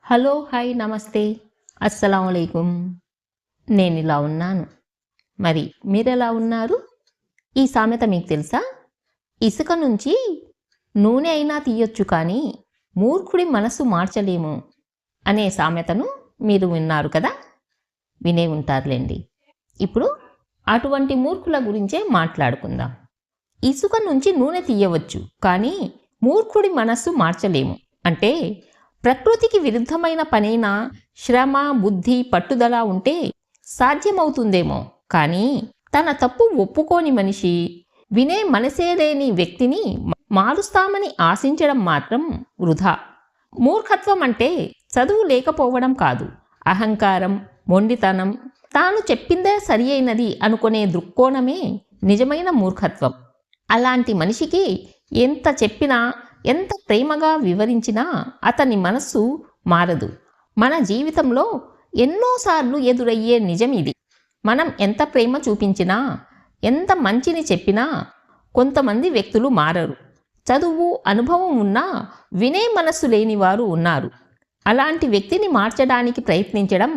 Hello, hi, నమస్తే, అస్సలాముఅలైకుం. నేనిలా ఉన్నాను. మరి మీరెలా ఉన్నారు? ఈ సామెత మీకు తెలుసా? ఇసుక నుంచి నూనె అయినా తీయొచ్చు కానీ మూర్ఖుడి మనసు మార్చలేము అనే సామెతను మీరు విన్నారు కదా? వినే ఉంటారులేండి. ఇప్పుడు అటువంటి మూర్ఖుల గురించే మాట్లాడుకుందాం. ఇసుక నుంచి నూనె తీయవచ్చు కానీ మూర్ఖుడి మనస్సు మార్చలేము అంటే ప్రకృతికి విరుద్ధమైన పనైనా శ్రమ, బుద్ధి, పట్టుదల ఉంటే సాధ్యమవుతుందేమో కానీ తన తప్పు ఒప్పుకోని మనిషి, వినే మనసే లేని వ్యక్తిని మారుస్తామని ఆశించడం మాత్రం వృధా. మూర్ఖత్వం అంటే చదువు లేకపోవడం కాదు, అహంకారం, మొండితనం, తాను చెప్పిందే సరి అయినది అనుకునే దృక్కోణమే నిజమైన మూర్ఖత్వం. అలాంటి మనిషికి ఎంత చెప్పినా, ఎంత ప్రేమగా వివరించినా అతని మనస్సు మారదు. మన జీవితంలో ఎన్నోసార్లు ఎదురయ్యే నిజం ఇది. మనం ఎంత ప్రేమ చూపించినా, ఎంత మంచిని చెప్పినా కొంతమంది వ్యక్తులు మారరు. చదువు, అనుభవం ఉన్నా వినే మనస్సు లేనివారు ఉన్నారు. అలాంటి వ్యక్తిని మార్చడానికి ప్రయత్నించడం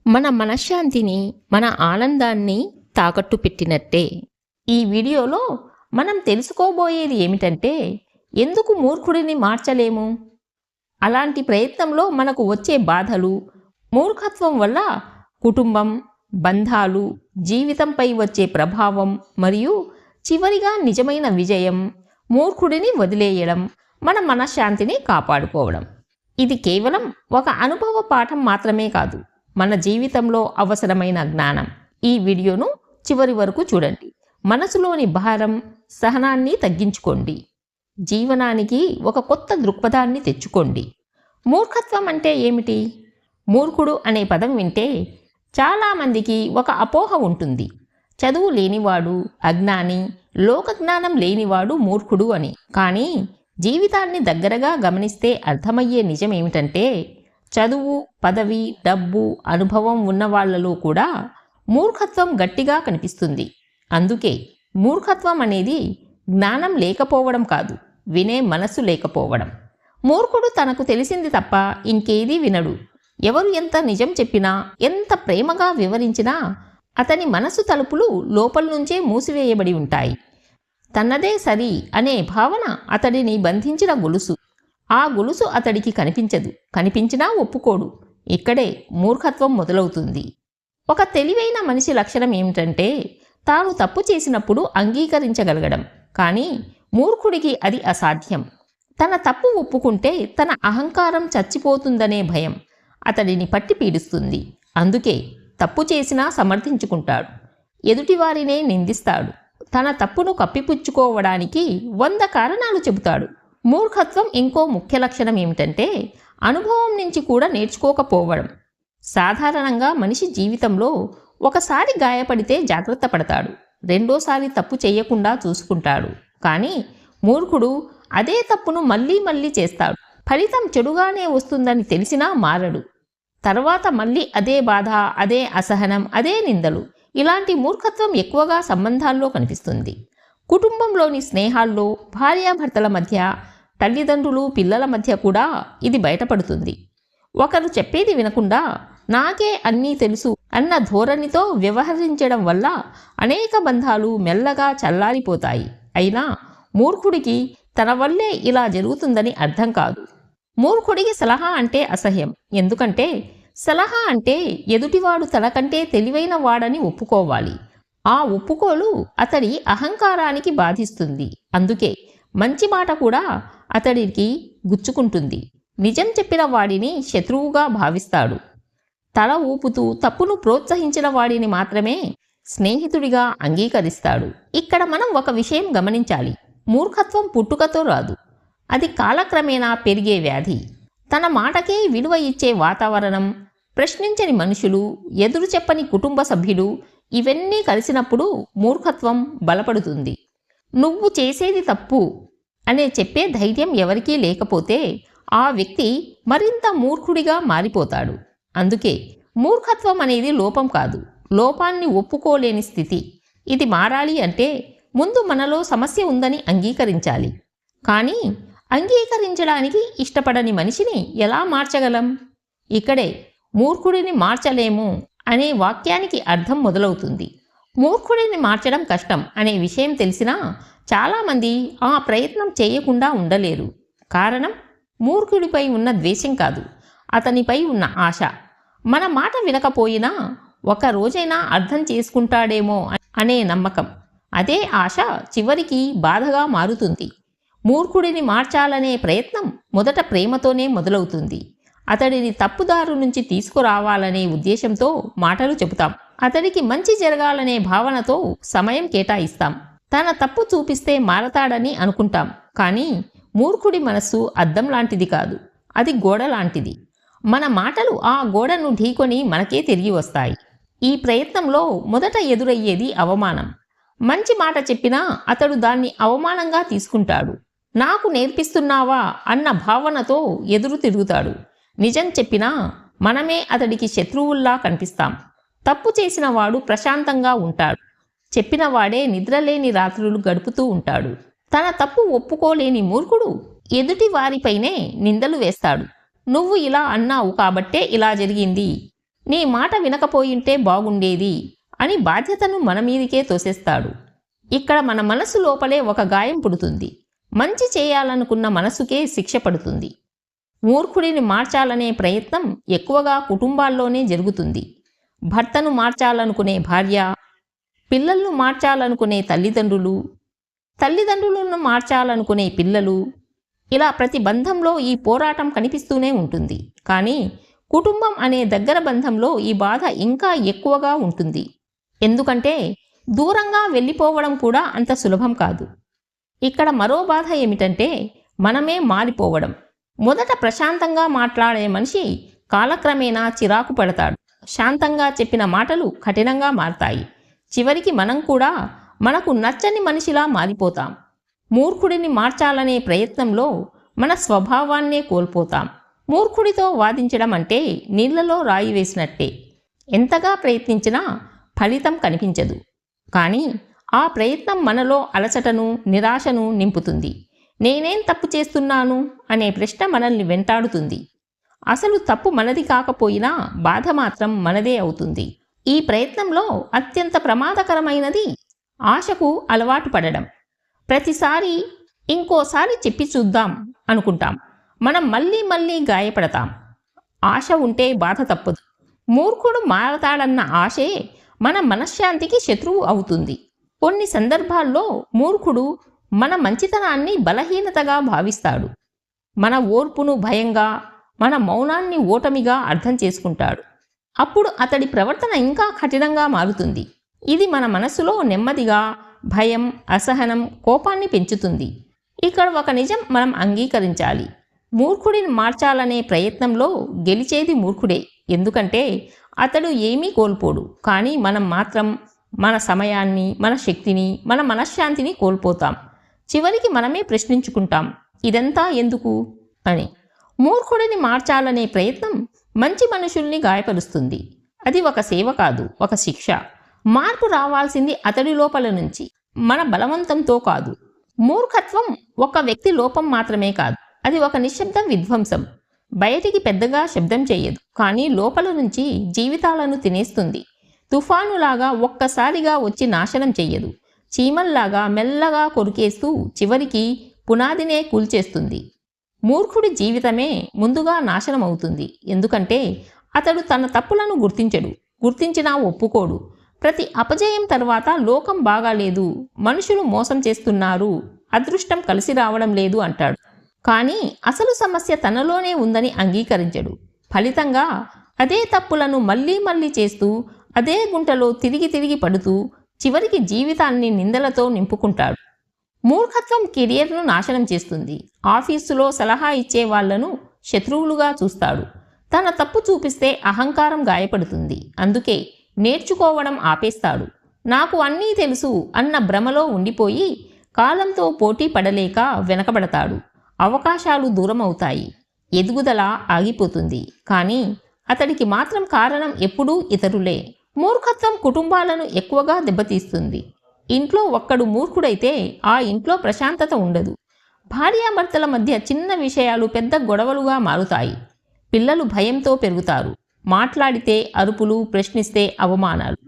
మన మనశ్శాంతిని, మన ఆనందాన్ని తాకట్టు పెట్టినట్టే. ఈ వీడియోలో మనం తెలుసుకోబోయేది ఏమిటంటే, ఎందుకు మూర్ఖుడిని మార్చలేము? అలాంటి ప్రయత్నంలో మనకు వచ్చే బాధలు, మూర్ఖత్వం వల్ల కుటుంబం, బంధాలు, జీవితంపై వచ్చే ప్రభావం మరియు చివరిగా నిజమైన విజయం, మూర్ఖుడిని వదిలేయడం, మన మనశ్శాంతిని కాపాడుకోవడం. ఇది కేవలం ఒక అనుభవ పాఠం మాత్రమే కాదు, మన జీవితంలో అవసరమైన జ్ఞానం. ఈ వీడియోను చివరి వరకు చూడండి. మనసులోని భారం, సహనాన్ని తగ్గించుకోండి. జీవనానికి ఒక కొత్త దృక్పథాన్ని తెచ్చుకోండి. మూర్ఖత్వం అంటే ఏమిటి? మూర్ఖుడు అనే పదం వింటే చాలామందికి ఒక అపోహ ఉంటుంది. చదువు లేనివాడు, అజ్ఞాని, లోకజ్ఞానం లేనివాడు మూర్ఖుడు అని. కానీ జీవితాన్ని దగ్గరగా గమనిస్తే అర్థమయ్యే నిజం ఏమిటంటే, చదువు, పదవి, డబ్బు, అనుభవం ఉన్నవాళ్లలో కూడా మూర్ఖత్వం గట్టిగా కనిపిస్తుంది. అందుకే మూర్ఖత్వం అనేది జ్ఞానం లేకపోవడం కాదు, వినే మనసు లేకపోవడం. మూర్ఖుడు తనకు తెలిసింది తప్ప ఇంకేదీ వినడు. ఎవరు ఎంత నిజం చెప్పినా, ఎంత ప్రేమగా వివరించినా అతని మనసు తలుపులు లోపల నుంచే మూసివేయబడి ఉంటాయి. తన్నదే సరి అనే భావన అతడిని బంధించిన గొలుసు. ఆ గొలుసు అతడికి కనిపించదు, కనిపించినా ఒప్పుకోడు. ఇక్కడే మూర్ఖత్వం మొదలవుతుంది. ఒక తెలివైన మనిషి లక్షణం ఏమిటంటే, తాను తప్పు చేసినప్పుడు అంగీకరించగలగడం. కానీ మూర్ఖుడికి అది అసాధ్యం. తన తప్పు ఒప్పుకుంటే తన అహంకారం చచ్చిపోతుందనే భయం అతడిని పట్టి పీడిస్తుంది. అందుకే తప్పు చేసినా సమర్థించుకుంటాడు, ఎదుటివారినే నిందిస్తాడు, తన తప్పును కప్పిపుచ్చుకోవడానికి 100 కారణాలు చెబుతాడు. మూర్ఖత్వం ఇంకో ముఖ్య లక్షణం ఏమిటంటే, అనుభవం నుంచి కూడా నేర్చుకోకపోవడం. సాధారణంగా మనిషి జీవితంలో ఒకసారి గాయపడితే జాగ్రత్త పడతాడు, రెండోసారి తప్పు చేయకుండా చూసుకుంటాడు. కానీ మూర్ఖుడు అదే తప్పును మళ్ళీ మళ్ళీ చేస్తాడు. ఫలితం చెడుగానే వస్తుందని తెలిసినా మారడు. తర్వాత మళ్ళీ అదే బాధ, అదే అసహనం, అదే నిందలు. ఇలాంటి మూర్ఖత్వం ఎక్కువగా సంబంధాల్లో కనిపిస్తుంది. కుటుంబంలోని స్నేహాల్లో, భార్యాభర్తల మధ్య, తల్లిదండ్రులు పిల్లల మధ్య కూడా ఇది బయటపడుతుంది. ఒకరు చెప్పేది వినకుండా నాకే అన్నీ తెలుసు అన్న ధోరణితో వ్యవహరించడం వల్ల అనేక బంధాలు మెల్లగా చల్లారిపోతాయి. అయినా మూర్ఖుడికి తన వల్లే ఇలా జరుగుతుందని అర్థం కాదు. మూర్ఖుడికి సలహా అంటే అసహ్యం. ఎందుకంటే సలహా అంటే ఎదుటివాడు తనకంటే తెలివైన వాడని ఒప్పుకోవాలి. ఆ ఒప్పుకోలు అతడి అహంకారానికి బాధిస్తుంది. అందుకే మంచి మాట కూడా అతడికి గుచ్చుకుంటుంది. నిజం చెప్పిన వాడిని శత్రువుగా భావిస్తాడు. తల ఊపుతూ తప్పును ప్రోత్సహించిన వాడిని మాత్రమే స్నేహితుడిగా అంగీకరిస్తాడు. ఇక్కడ మనం ఒక విషయం గమనించాలి. మూర్ఖత్వం పుట్టుకతో రాదు, అది కాలక్రమేణా పెరిగే వ్యాధి. తన మాటకే విలువ ఇచ్చే వాతావరణం, ప్రశ్నించని మనుషులు, ఎదురు చెప్పని కుటుంబ సభ్యులు, ఇవన్నీ కలిసినప్పుడు మూర్ఖత్వం బలపడుతుంది. నువ్వు చేసేది తప్పు అనే చెప్పే ధైర్యం ఎవరికీ లేకపోతే ఆ వ్యక్తి మరింత మూర్ఖుడిగా మారిపోతాడు. అందుకే మూర్ఖత్వం అనేది లోపం కాదు, లోపాన్ని ఒప్పుకోలేని స్థితి. ఇది మారాలి అంటే ముందు మనలో సమస్య ఉందని అంగీకరించాలి. కానీ అంగీకరించడానికి ఇష్టపడని మనిషిని ఎలా మార్చగలం? ఇక్కడే మూర్ఖుడిని మార్చలేము అనే వాక్యానికి అర్థం మొదలవుతుంది. మూర్ఖుడిని మార్చడం కష్టం అనే విషయం తెలిసినా చాలామంది ఆ ప్రయత్నం చేయకుండా ఉండలేరు. కారణం మూర్ఖుడిపై ఉన్న ద్వేషం కాదు, అతనిపై ఉన్న ఆశ. మన మాట వినకపోయినా ఒక రోజైనా అర్థం చేసుకుంటాడేమో అనే నమ్మకం. అదే ఆశ చివరికి బాధగా మారుతుంది. మూర్ఖుడిని మార్చాలనే ప్రయత్నం మొదట ప్రేమతోనే మొదలవుతుంది. అతడిని తప్పుదారు నుంచి తీసుకురావాలనే ఉద్దేశంతో మాటలు చెబుతాం. అతడికి మంచి జరగాలనే భావనతో సమయం కేటాయిస్తాం. తన తప్పు చూపిస్తే మారతాడని అనుకుంటాం. కానీ మూర్ఖుడి మనస్సు అద్దం లాంటిది కాదు, అది గోడ లాంటిది. మన మాటలు ఆ గోడను ఢీకొని మనకే తిరిగి వస్తాయి. ఈ ప్రయత్నంలో మొదట ఎదురయ్యేది అవమానం. మంచి మాట చెప్పినా అతడు దాన్ని అవమానంగా తీసుకుంటాడు. నాకు నేర్పిస్తున్నావా అన్న భావనతో ఎదురు తిరుగుతాడు. నిజం చెప్పినా మనమే అతడికి శత్రువుల్లా కనిపిస్తాం. తప్పు చేసిన వాడు ప్రశాంతంగా ఉంటాడు. చెప్పిన వాడే నిద్రలేని రాత్రులు గడుపుతూ ఉంటాడు. తన తప్పు ఒప్పుకోలేని మూర్ఖుడు ఎదుటి వారిపైనే నిందలు వేస్తాడు. నువ్వు ఇలా అన్నావు కాబట్టే ఇలా జరిగింది, నీ మాట వినకపోయింటే బాగుండేది అని బాధ్యతను మన మీదికే తోసేస్తాడు. ఇక్కడ మన మనసు లోపలే ఒక గాయం పుడుతుంది. మంచి చేయాలనుకున్న మనసుకే శిక్ష పడుతుంది. మూర్ఖుడిని మార్చాలనే ప్రయత్నం ఎక్కువగా కుటుంబాల్లోనే జరుగుతుంది. భర్తను మార్చాలనుకునే భార్య, పిల్లలను మార్చాలనుకునే తల్లిదండ్రులు, తల్లిదండ్రులను మార్చాలనుకునే పిల్లలు, ఇలా ప్రతి బంధంలో ఈ పోరాటం కనిపిస్తూనే ఉంటుంది. కానీ కుటుంబం అనే దగ్గర బంధంలో ఈ బాధ ఇంకా ఎక్కువగా ఉంటుంది. ఎందుకంటే దూరంగా వెళ్ళిపోవడం కూడా అంత సులభం కాదు. ఇక్కడ మరో బాధ ఏమిటంటే మనమే మారిపోవడం. మొదట ప్రశాంతంగా మాట్లాడే మనిషి కాలక్రమేణా చిరాకు పడతాడు. శాంతంగా చెప్పిన మాటలు కఠినంగా మారతాయి. చివరికి మనం కూడా మనకు నచ్చని మనిషిలా మారిపోతాం. మూర్ఖుడిని మార్చాలనే ప్రయత్నంలో మన స్వభావాన్నే కోల్పోతాం. మూర్ఖుడితో వాదించడం అంటే నీళ్లలో రాయి వేసినట్టే. ఎంతగా ప్రయత్నించినా ఫలితం కనిపించదు. కానీ ఆ ప్రయత్నం మనలో అలసటను, నిరాశను నింపుతుంది. నేనేం తప్పు చేస్తున్నాను అనే ప్రశ్న మనల్ని వెంటాడుతుంది. అసలు తప్పు మనది కాకపోయినా బాధ మాత్రం మనదే అవుతుంది. ఈ ప్రయత్నంలో అత్యంత ప్రమాదకరమైనది ఆశకు అలవాటు పడడం. ప్రతిసారి ఇంకోసారి చెప్పి చూద్దాం అనుకుంటాం. మనం మళ్ళీ మళ్ళీ గాయపడతాం. ఆశ ఉంటే బాధ తప్పదు. మూర్ఖుడు మారతాడన్న ఆశే మన మనశ్శాంతికి శత్రువు అవుతుంది. కొన్ని సందర్భాల్లో మూర్ఖుడు మన మంచితనాన్ని బలహీనతగా భావిస్తాడు. మన ఓర్పును భయంగా, మన మౌనాన్ని ఓటమిగా అర్థం చేసుకుంటాడు. అప్పుడు అతడి ప్రవర్తన ఇంకా కఠినంగా మారుతుంది. ఇది మన మనసులో నెమ్మదిగా భయం, అసహనం, కోపాన్ని పెంచుతుంది. ఇక్కడ ఒక నిజం మనం అంగీకరించాలి. మూర్ఖుడిని మార్చాలనే ప్రయత్నంలో గెలిచేది మూర్ఖుడే. ఎందుకంటే అతడు ఏమీ కోల్పోడు. కానీ మనం మాత్రం మన సమయాన్ని, మన శక్తిని, మన మనశ్శాంతిని కోల్పోతాం. చివరికి మనమే ప్రశ్నించుకుంటాం, ఇదంతా ఎందుకు అని. మూర్ఖుడిని మార్చాలనే ప్రయత్నం మంచి మనుషుల్ని గాయపరుస్తుంది. అది ఒక సేవ కాదు, ఒక శిక్ష. మార్పు రావాల్సింది అతడి లోపల నుంచి, మన బలవంతంతో కాదు. మూర్ఖత్వం ఒక వ్యక్తి లోపం మాత్రమే కాదు, అది ఒక నిశ్శబ్ద విధ్వంసం. బయటికి పెద్దగా శబ్దం చేయదు, కానీ లోపల నుంచి జీవితాలను తినేస్తుంది. తుఫానులాగా ఒక్కసారిగా వచ్చి నాశనం చెయ్యదు. చీమల్లాగా మెల్లగా కొరికేస్తూ చివరికి పునాదినే కూల్చేస్తుంది. మూర్ఖుడి జీవితమే ముందుగా నాశనం అవుతుంది. ఎందుకంటే అతడు తన తప్పులను గుర్తించడు, గుర్తించినా ఒప్పుకోడు. ప్రతి అపజయం తర్వాత లోకం బాగాలేదు, మనుషులు మోసం చేస్తున్నారు, అదృష్టం కలిసి రావడం లేదు అంటాడు. కానీ అసలు సమస్య తనలోనే ఉందని అంగీకరించడు. ఫలితంగా అదే తప్పులను మళ్ళీ మళ్ళీ చేస్తూ అదే గుంటలో తిరిగి తిరిగి పడుతూ చివరికి జీవితాన్ని నిందలతో నింపుకుంటాడు. మూర్ఖత్వం కెరియర్ను నాశనం చేస్తుంది. ఆఫీసులో సలహా ఇచ్చే వాళ్లను శత్రువులుగా చూస్తాడు. తన తప్పు చూపిస్తే అహంకారం గాయపడుతుంది. అందుకే నేర్చుకోవడం ఆపేస్తాడు. నాకు అన్నీ తెలుసు అన్న భ్రమలో ఉండిపోయి కాలంతో పోటీ పడలేక వెనకబడతాడు. అవకాశాలు దూరం అవుతాయి, ఎదుగుదల ఆగిపోతుంది. కానీ అతడికి మాత్రం కారణం ఎప్పుడూ ఇతరులే. మూర్ఖత్వం కుటుంబాలను ఎక్కువగా దెబ్బతీస్తుంది. ఇంట్లో ఒక్కడు మూర్ఖుడైతే ఆ ఇంట్లో ప్రశాంతత ఉండదు. భార్యాభర్తల మధ్య చిన్న విషయాలు పెద్ద గొడవలుగా మారుతాయి. పిల్లలు భయంతో పెరుగుతారు. మాట్లాడితే అరుపులు, ప్రశ్నిస్తే అవమానాలు.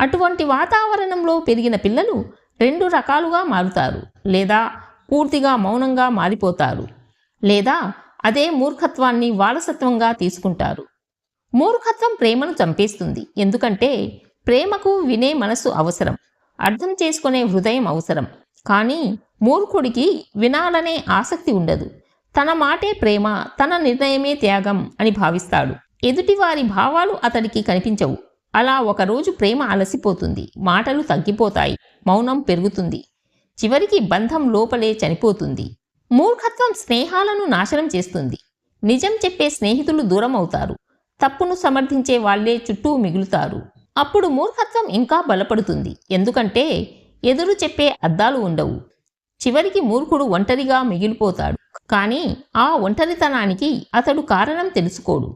అటువంటి వాతావరణంలో పెరిగిన పిల్లలు రెండు రకాలుగా మారుతారు. లేదా పూర్తిగా మౌనంగా మారిపోతారు, లేదా అదే మూర్ఖత్వాన్ని వారసత్వంగా తీసుకుంటారు. మూర్ఖత్వం ప్రేమను చంపేస్తుంది. ఎందుకంటే ప్రేమకు వినే మనసు అవసరం, అర్థం చేసుకునే హృదయం అవసరం. కానీ మూర్ఖుడికి వినాలనే ఆసక్తి ఉండదు. తన మాటే ప్రేమ, తన నిర్ణయమే త్యాగం అని భావిస్తాడు. ఎదుటివారి భావాలు అతడికి కనిపించవు. అలా ఒకరోజు ప్రేమ అలసిపోతుంది, మాటలు తగ్గిపోతాయి, మౌనం పెరుగుతుంది, చివరికి బంధం లోపలే చనిపోతుంది. మూర్ఖత్వం స్నేహాలను నాశనం చేస్తుంది. నిజం చెప్పే స్నేహితులు దూరం అవుతారు, తప్పును సమర్థించే వాళ్లే చుట్టూ మిగులుతారు. అప్పుడు మూర్ఖత్వం ఇంకా బలపడుతుంది. ఎందుకంటే ఎదురు చెప్పే అద్దాలు ఉండవు. చివరికి మూర్ఖుడు ఒంటరిగా మిగిలిపోతాడు. కానీ ఆ ఒంటరితనానికి అతడు కారణం తెలుసుకోడు.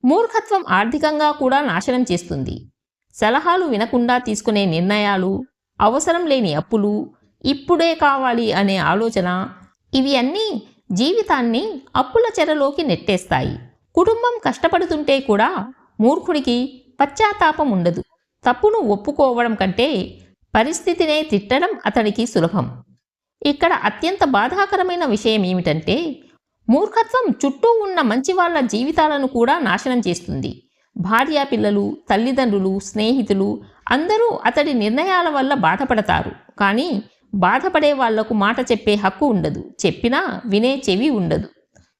మూర్ఖత్వం ఆర్థికంగా కూడా నాశనం చేస్తుంది. సలహాలు వినకుండా తీసుకునే నిర్ణయాలు, అవసరం లేని అప్పులు, ఇప్పుడే కావాలి అనే ఆలోచన, ఇవి అన్నీ జీవితాన్ని అప్పుల చెరలోకి నెట్టేస్తాయి. కుటుంబం కష్టపడుతుంటే కూడా మూర్ఖుడికి పశ్చాత్తాపం ఉండదు. తప్పును ఒప్పుకోవడం కంటే పరిస్థితినే తిట్టడం అతడికి సులభం. ఇక్కడ అత్యంత బాధాకరమైన విషయం ఏమిటంటే మూర్ఖత్వం చుట్టూ ఉన్న మంచి వాళ్ళ జీవితాలను కూడా నాశనం చేస్తుంది. భార్య, పిల్లలు, తల్లిదండ్రులు, స్నేహితులు అందరూ అతడి నిర్ణయాల వల్ల బాధపడతారు. కానీ బాధపడే వాళ్లకు మాట చెప్పే హక్కు ఉండదు, చెప్పినా వినే చెవి ఉండదు.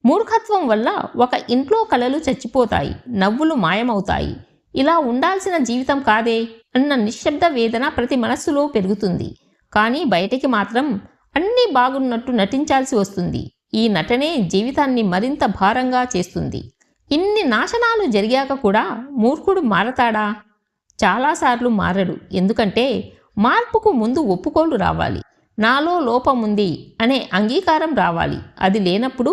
మూర్ఖత్వం వల్ల ఒక ఇంట్లో కలలు చచ్చిపోతాయి, నవ్వులు మాయమవుతాయి. ఇలా ఉండాల్సిన జీవితం కాదే అన్న నిశ్శబ్ద వేదన ప్రతి మనస్సులో పెరుగుతుంది. కానీ బయటికి మాత్రం అన్నీ బాగున్నట్టు నటించాల్సి వస్తుంది. ఈ నటనే జీవితాన్ని మరింత భారంగా చేస్తుంది. ఇన్ని నాశనాలు జరిగాక కూడా మూర్ఖుడు మారతాడా? చాలాసార్లు మారడు. ఎందుకంటే మార్పుకు ముందు ఒప్పుకోలు రావాలి. నాలో లోపం ఉంది అనే అంగీకారం రావాలి. అది లేనప్పుడు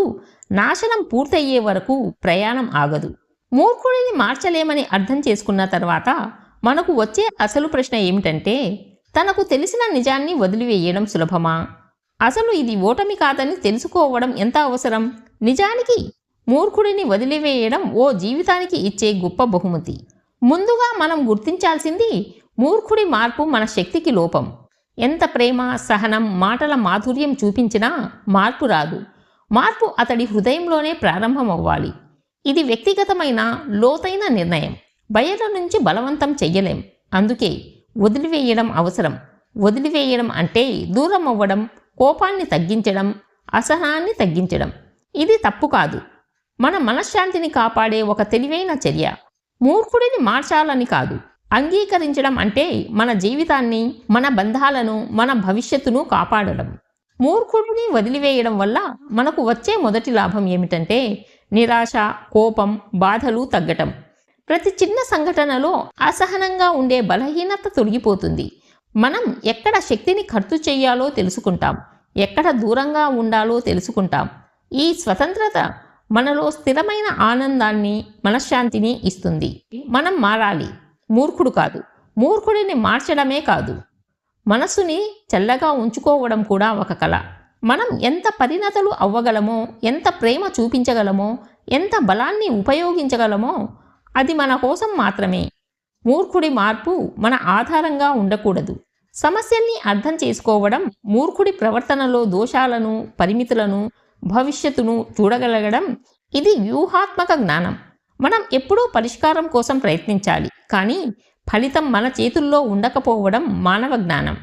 నాశనం పూర్తయ్యే వరకు ప్రయాణం ఆగదు. మూర్ఖుడిని మార్చలేమని అర్థం చేసుకున్న తర్వాత మనకు వచ్చే అసలు ప్రశ్న ఏమిటంటే తనకు తెలిసిన నిజాన్ని వదిలివేయడం సులభమా? అసలు ఇది ఓటమి కాదని తెలుసుకోవడం ఎంత అవసరం? నిజానికి మూర్ఖుడిని వదిలివేయడం ఓ జీవితానికి ఇచ్చే గొప్ప బహుమతి. ముందుగా మనం గుర్తించాల్సింది మూర్ఖుడి మార్పు మన శక్తికి లోపం. ఎంత ప్రేమ, సహనం, మాటల మాధుర్యం చూపించినా మార్పు రాదు. మార్పు అతడి హృదయంలోనే ప్రారంభమవ్వాలి. ఇది వ్యక్తిగతమైన లోతైన నిర్ణయం. బయట నుంచి బలవంతం చెయ్యలేం. అందుకే వదిలివేయడం అవసరం. వదిలివేయడం అంటే దూరం అవ్వడం, కోపాన్ని తగ్గించడం, అసహనాన్ని తగ్గించడం. ఇది తప్పు కాదు, మన మనశ్శాంతిని కాపాడే ఒక తెలివైన చర్య. మూర్ఖుడిని మార్చాలని కాదు, అంగీకరించడం అంటే మన జీవితాన్ని, మన బంధాలను, మన భవిష్యత్తును కాపాడడం. మూర్ఖుడిని వదిలివేయడం వల్ల మనకు వచ్చే మొదటి లాభం ఏమిటంటే నిరాశ, కోపం, బాధలు తగ్గటం. ప్రతి చిన్న సంఘటనలో అసహనంగా ఉండే బలహీనత తొలగిపోతుంది. మనం ఎక్కడ శక్తిని ఖర్చు చేయాలో తెలుసుకుంటాం, ఎక్కడ దూరంగా ఉండాలో తెలుసుకుంటాం. ఈ స్వతంత్రత మనలో స్థిరమైన ఆనందాన్ని, మనశ్శాంతిని ఇస్తుంది. మనం మారాలి, మూర్ఖుడు కాదు. మూర్ఖుడిని మార్చడమే కాదు, మనసుని చల్లగా ఉంచుకోవడం కూడా ఒక కళ. మనం ఎంత పరిణతలు అవ్వగలమో, ఎంత ప్రేమ చూపించగలమో, ఎంత బలాన్ని ఉపయోగించగలమో అది మన కోసం మాత్రమే. మూర్ఖుడి మార్పు మన ఆధారంగా ఉండకూడదు. సమస్యల్ని అర్థం చేసుకోవడం, మూర్ఖుడి ప్రవర్తనలో దోషాలను, పరిమితులను, భవిష్యత్తును చూడగలగడం ఇది వ్యూహాత్మక జ్ఞానం. మనం ఎప్పుడూ పరిష్కారం కోసం ప్రయత్నించాలి, కానీ ఫలితం మన చేతుల్లో ఉండకపోవడం మానవ జ్ఞానం.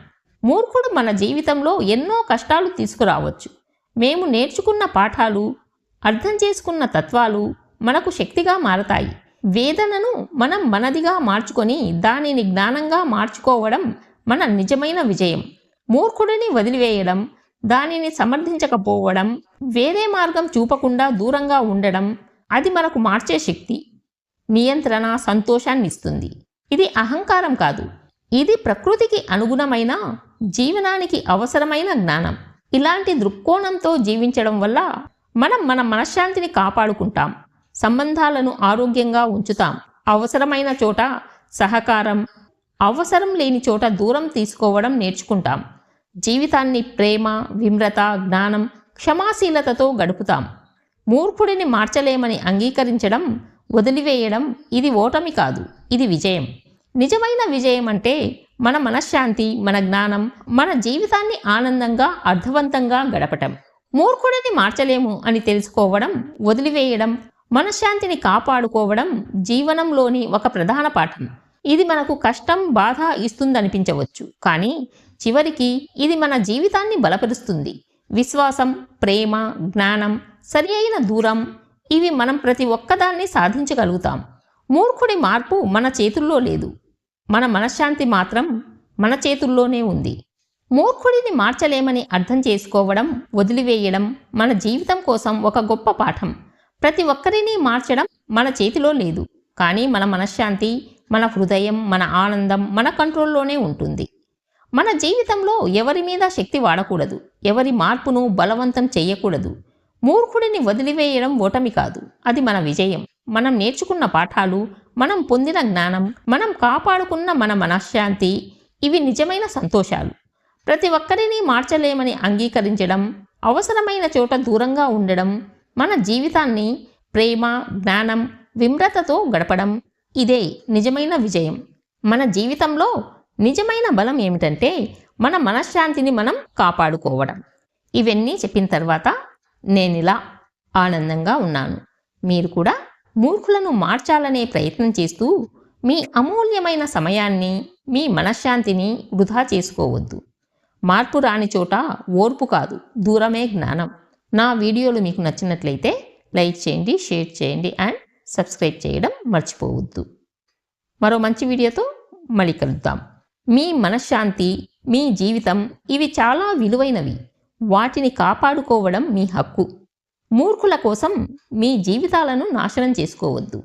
మూర్ఖుడు మన జీవితంలో ఎన్నో కష్టాలు తీసుకురావచ్చు. మేము నేర్చుకున్న పాఠాలు, అర్థం చేసుకున్న తత్వాలు మనకు శక్తిగా మారతాయి. వేదనను మనం మనదిగా మార్చుకొని దానిని జ్ఞానంగా మార్చుకోవడం మన నిజమైన విజయం. మూర్ఖుడిని వదిలివేయడం, దానిని సమర్థించకపోవడం, వేరే మార్గం చూపకుండా దూరంగా ఉండడం అది మనకు మార్చే శక్తి, నియంత్రణ, సంతోషాన్ని ఇస్తుంది. ఇది అహంకారం కాదు, ఇది ప్రకృతికి అనుగుణమైన, జీవనానికి అవసరమైన జ్ఞానం. ఇలాంటి దృక్కోణంతో జీవించడం వల్ల మనం మన మనశ్శాంతిని కాపాడుకుంటాం, సంబంధాలను ఆరోగ్యంగా ఉంచుతాం. అవసరమైన చోట సహకారం, అవసరం లేని చోట దూరం తీసుకోవడం నేర్చుకుంటాం. జీవితాన్ని ప్రేమ, విమ్రత, జ్ఞానం, క్షమాశీలతతో గడుపుతాం. మూర్ఖుడిని మార్చలేమని అంగీకరించడం, వదిలివేయడం ఇది ఓటమి కాదు, ఇది విజయం. నిజమైన విజయం అంటే మన మనశ్శాంతి, మన జ్ఞానం, మన జీవితాన్ని ఆనందంగా, అర్థవంతంగా గడపటం. మూర్ఖుడిని మార్చలేము అని తెలుసుకోవడం, వదిలివేయడం, మనశ్శాంతిని కాపాడుకోవడం జీవనంలోని ఒక ప్రధాన పాఠం. ఇది మనకు కష్టం, బాధ ఇస్తుందనిపించవచ్చు, కానీ చివరికి ఇది మన జీవితాన్ని బలపరుస్తుంది. విశ్వాసం, ప్రేమ, జ్ఞానం, సరి అయిన దూరం, ఇవి మనం ప్రతి ఒక్కదాన్ని సాధించగలుగుతాం. మూర్ఖుడి మార్పు మన చేతుల్లో లేదు, మన మనశ్శాంతి మాత్రం మన చేతుల్లోనే ఉంది. మూర్ఖుడిని మార్చలేమని అర్థం చేసుకోవడం, వదిలివేయడం మన జీవితం కోసం ఒక గొప్ప పాఠం. ప్రతి ఒక్కరిని మార్చడం మన చేతిలో లేదు, కానీ మన మనశ్శాంతి, మన హృదయం, మన ఆనందం మన కంట్రోల్లోనే ఉంటుంది. మన జీవితంలో ఎవరి మీద శక్తి వాడకూడదు, ఎవరి మార్పును బలవంతం చెయ్యకూడదు. మూర్ఖుడిని వదిలివేయడం ఓటమి కాదు, అది మన విజయం. మనం నేర్చుకున్న పాఠాలు, మనం పొందిన జ్ఞానం, మనం కాపాడుకున్న మన మనశ్శాంతి, ఇవి నిజమైన సంతోషాలు. ప్రతి ఒక్కరిని మార్చలేమని అంగీకరించడం, అవసరమైన చోట దూరంగా ఉండడం, మన జీవితాన్ని ప్రేమ, జ్ఞానం, విమ్రతతో గడపడం, ఇదే నిజమైన విజయం. మన జీవితంలో నిజమైన బలం ఏమిటంటే మన మనశ్శాంతిని మనం కాపాడుకోవడం. ఇవన్నీ చెప్పిన తర్వాత నేనిలా ఆనందంగా ఉన్నాను. మీరు కూడా మూర్ఖులను మార్చాలనే ప్రయత్నం చేస్తూ మీ అమూల్యమైన సమయాన్ని, మీ మనశ్శాంతిని వృధా చేసుకోవద్దు. మార్పు రాని చోట ఓర్పు కాదు, దూరమే జ్ఞానం. నా వీడియోలు మీకు నచ్చినట్లయితే లైక్ చేయండి, షేర్ చేయండి అండ్ సబ్స్క్రైబ్ చేయడం మర్చిపోవద్దు. మరో మంచి వీడియోతో మళ్ళీ కలుద్దాం. మీ మనశ్శాంతి, మీ జీవితం ఇవి చాలా విలువైనవి. వాటిని కాపాడుకోవడం మీ హక్కు. మూర్ఖుల కోసం మీ జీవితాలను నాశనం చేసుకోవద్దు.